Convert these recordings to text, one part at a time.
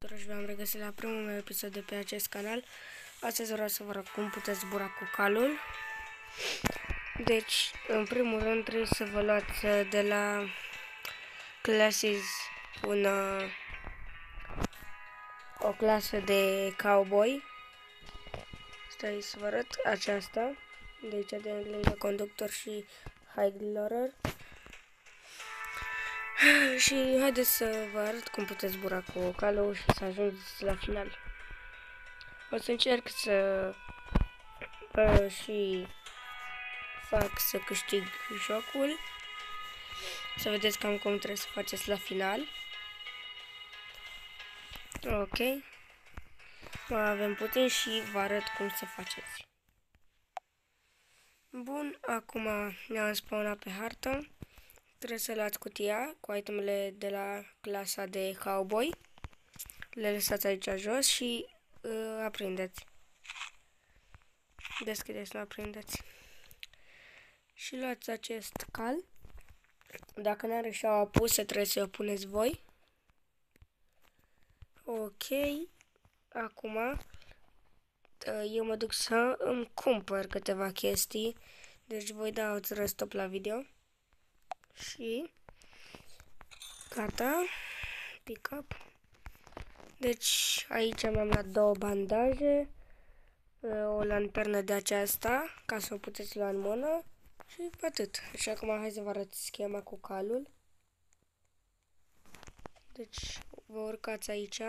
Și v-am regăsit la primul meu episod de pe acest canal. Astăzi vreau să vă arăt cum puteți zbura cu calul. Deci, în primul rând, trebuie să vă luați de la classes o clasă de cowboy. Stai să vă arăt aceasta. De aici de engleză, conductor și high-loader. Și haideți să vă arăt cum puteți zbura cu calul și să ajungeți la final. O să încerc să și fac să câștig jocul. Să vedeți cam cum trebuie să faceți la final. Ok. Mai avem puțin și vă arăt cum să faceți. Bun, acum ne-am spawnat pe hartă. Trebuie să luați cutia cu itemele de la clasa de cowboy. Le lăsați aici jos și aprindeți. Deschideți, nu aprindeți. Și luați acest cal. Dacă n-are șaua pusă, trebuie să o puneți voi. Ok. Acum eu mă duc să îmi cumpăr câteva chestii. Deci voi dați restop la video. Și gata. Pick up. Deci aici mi-am luat două bandaje, o lanternă de aceasta, ca să o puteți lua în mână și atât. Și acum hai să vă arăt schema cu calul. Deci vă urcați aici,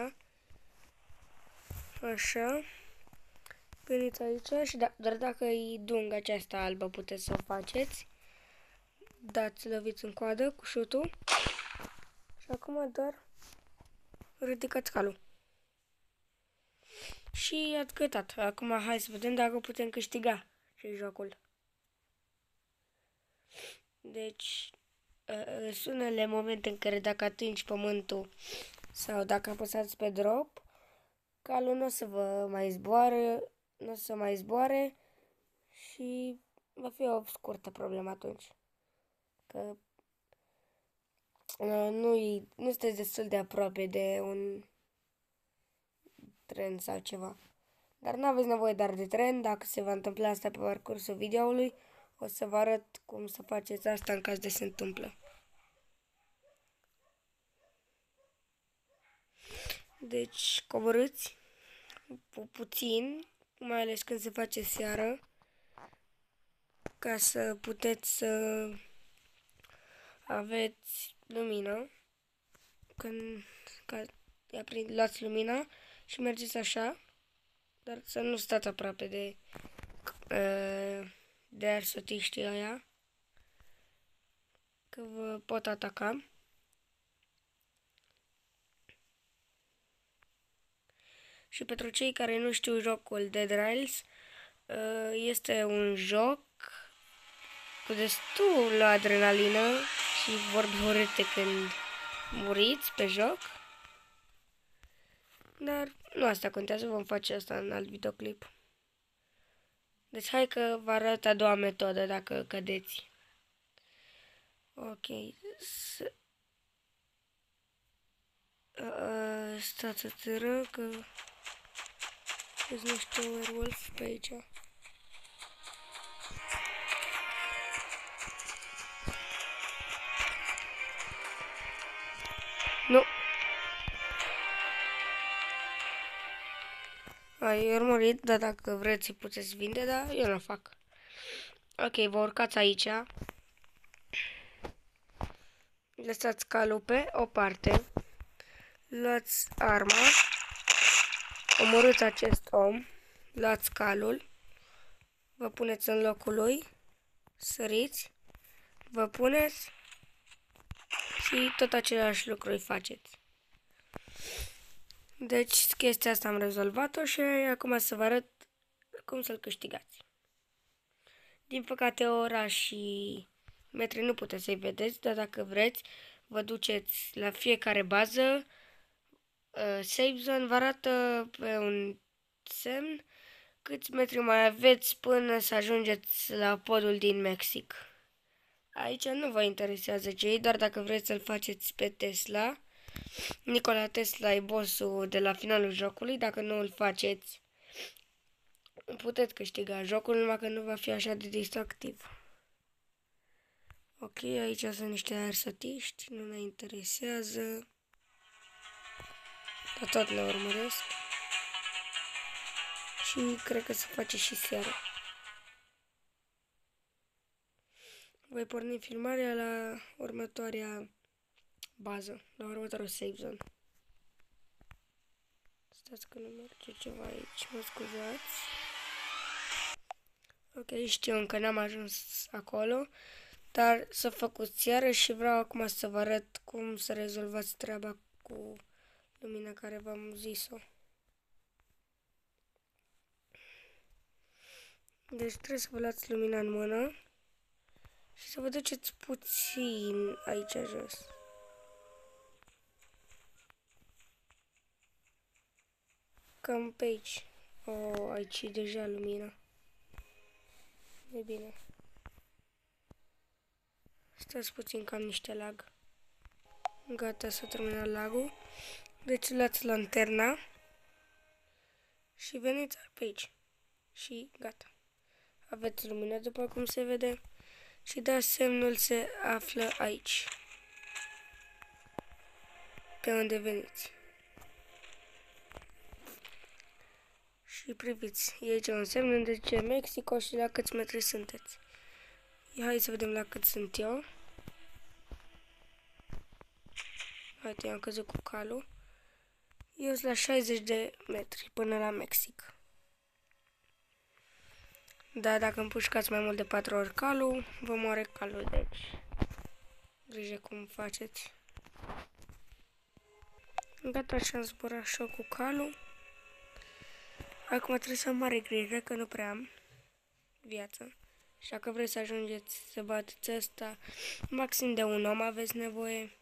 așa, veniți aici și doar dacă îi dung aceasta albă puteți să o faceți. Dați, loviți în coadă cu șutul și acum doar ridicați calul. Și ați gătat. Acum hai să vedem dacă putem câștiga și jocul. Deci, sunt unele momente în care dacă atingi pământul sau dacă apăsați pe drop, calul nu o să vă mai zboare, nu o să mai zboare și va fi o scurtă problemă atunci. Că nu sunteți destul de aproape de un tren sau ceva. Dar nu aveți nevoie doar de tren. Dacă se va întâmpla asta pe parcursul videoului, o să vă arăt cum să faceți asta în caz de se întâmplă. Deci coborâți puțin, mai ales când se face seară, ca să puteți să aveți lumină. Când luați lumina și mergeți așa, dar să nu stați aproape de arsotiștii aia, că vă pot ataca. Și pentru cei care nu știu jocul Dead Rails, este un joc cu destul adrenalină și vorbi urâte când muriți pe joc. Dar nu asta contează, vom face asta în alt videoclip. Deci hai că vă arăt a doua metodă dacă cădeți. Ok. Stați să târă că nu știu werewolf pe aici. Nu. Eu am murit, dar dacă vreți puteți vinde, dar eu nu o fac. Ok, vă urcați aici. Lăsați calul pe o parte. Luați arma. Omorâți acest om. Luați calul. Vă puneți în locul lui. Săriți. Vă puneți. Și tot același lucru îi faceți. Deci chestia asta am rezolvat-o și acum să vă arăt cum să-l câștigați. Din păcate ora și metri nu puteți să-i vedeți, dar dacă vreți vă duceți la fiecare bază. Safe zone vă arată pe un semn câți metri mai aveți până să ajungeți la podul din Mexic. Aici nu vă interesează cei, doar dacă vreți să-l faceți pe Tesla. Nikola Tesla e bossul de la finalul jocului. Dacă nu îl faceți, puteți câștiga jocul, numai că nu va fi așa de distractiv. Ok, aici sunt niște aersătiști, nu ne interesează. Dar tot ne urmăresc. Și cred că se face și seara. Voi porni filmarea la următoarea bază, la următorul save zone. Stați că nu merge ceva aici, mă scuzați. Ok, știu, încă n-am ajuns acolo, dar s-a făcut seară și vreau acum să vă arăt cum să rezolvați treaba cu lumina care v-am zis-o. Deci trebuie să vă luați lumina în mână și să vă duceți puțin aici jos. Cam pe aici. Oh, aici e deja lumina. E bine. Stați puțin că am niște lag. Gata, s-a terminat lagul. Deci luați lanterna și veniți pe aici. Și gata. Aveți lumină după cum se vede. Și da, semnul se află aici. Pe unde veniți. Și priviți, e aici un semn unde zice Mexico și la câți metri sunteți. Hai să vedem la cât sunt eu. Uite, am căzut cu calul. Eu sunt la 60 de metri până la Mexic. Dar dacă împușcați mai mult de 4 ori calul, vă moare calul, deci grijă cum faceți. Gata, și am zburat și eu cu calul. Acum trebuie să am mare grijă, că nu prea am viață. Și dacă vreți să ajungeți să bateți ăsta, maxim de un om aveți nevoie.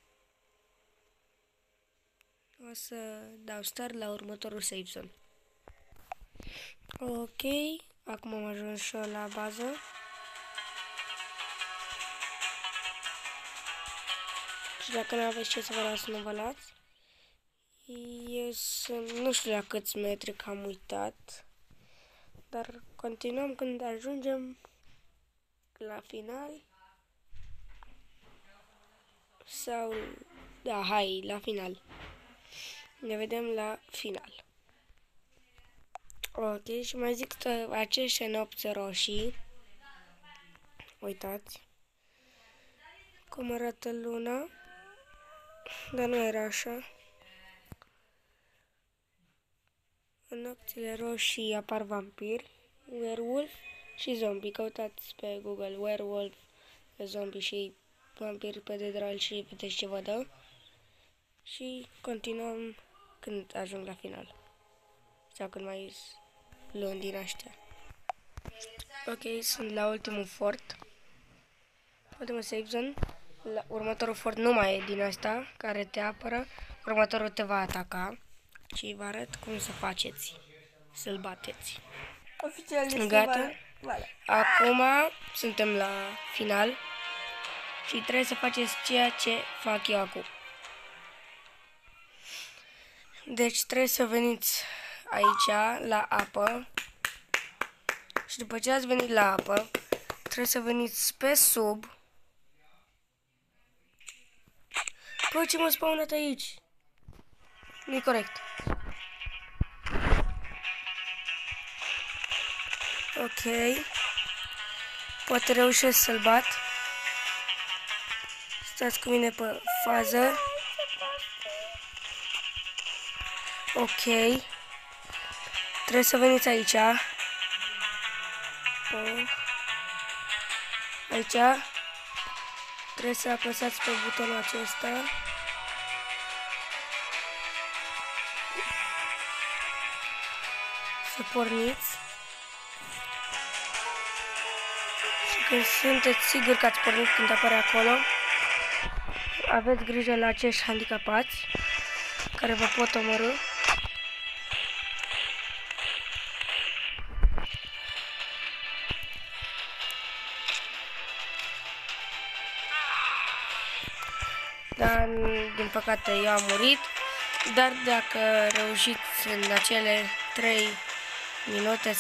O să dau start la următorul save zone. Ok, acum am ajuns și eu la bază. Și dacă nu aveți ce să vă las, nu vă las. Eu sunt, nu știu la câți metri, că am uitat. Dar continuăm când ajungem la final. Sau, da, hai, la final. Ne vedem la final. Ok, și mai zic că aceste nopți roșii. Uitați cum arată luna. Dar nu era așa. În nopțile roșii apar vampiri, werewolf și zombie. Căutați pe Google werewolf, zombie și vampiri pe Deadline și vedeți ce vă dă. Și continuăm când ajung la final. Sau când mai luni din aștia. Ok, sunt la ultimul fort. Ultimul save zone. La următorul fort nu mai e din asta care te apără. Următorul te va ataca. Și vă arăt cum să faceți. Să-l bateți. Oficial Gata. Vale. Acum suntem la final. Și trebuie să faceți ceea ce fac eu acum. Deci trebuie să veniți aici la apă. Și după ce ați venit la apă, trebuie să veniți pe sub. Păi ce mă spawnat aici? Nu-i corect. Ok. Poate reușesc să-l bat. Stați cu mine pe fază. Ok. Trebuie să veniți aici. Aici. Trebuie să apăsați pe butonul acesta. Să porniți. Și când sunteți siguri că ați pornit, când apare acolo, aveți grijă la acești handicapați care vă pot omorî. Dar, din păcate, eu am murit. Dar dacă reușiți în acele 3 minute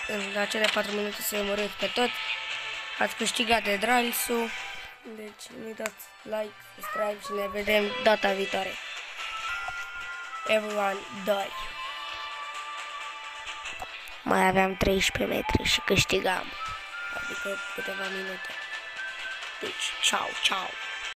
în acele 4 minute să-i omorâți pe toți, ați câștigat de Dralisu. Deci nu uitați like, subscribe și ne vedem data viitoare. Everyone die. Mai aveam 13 metri și câștigam. Adică câteva minute. Deci, ciao, ciao.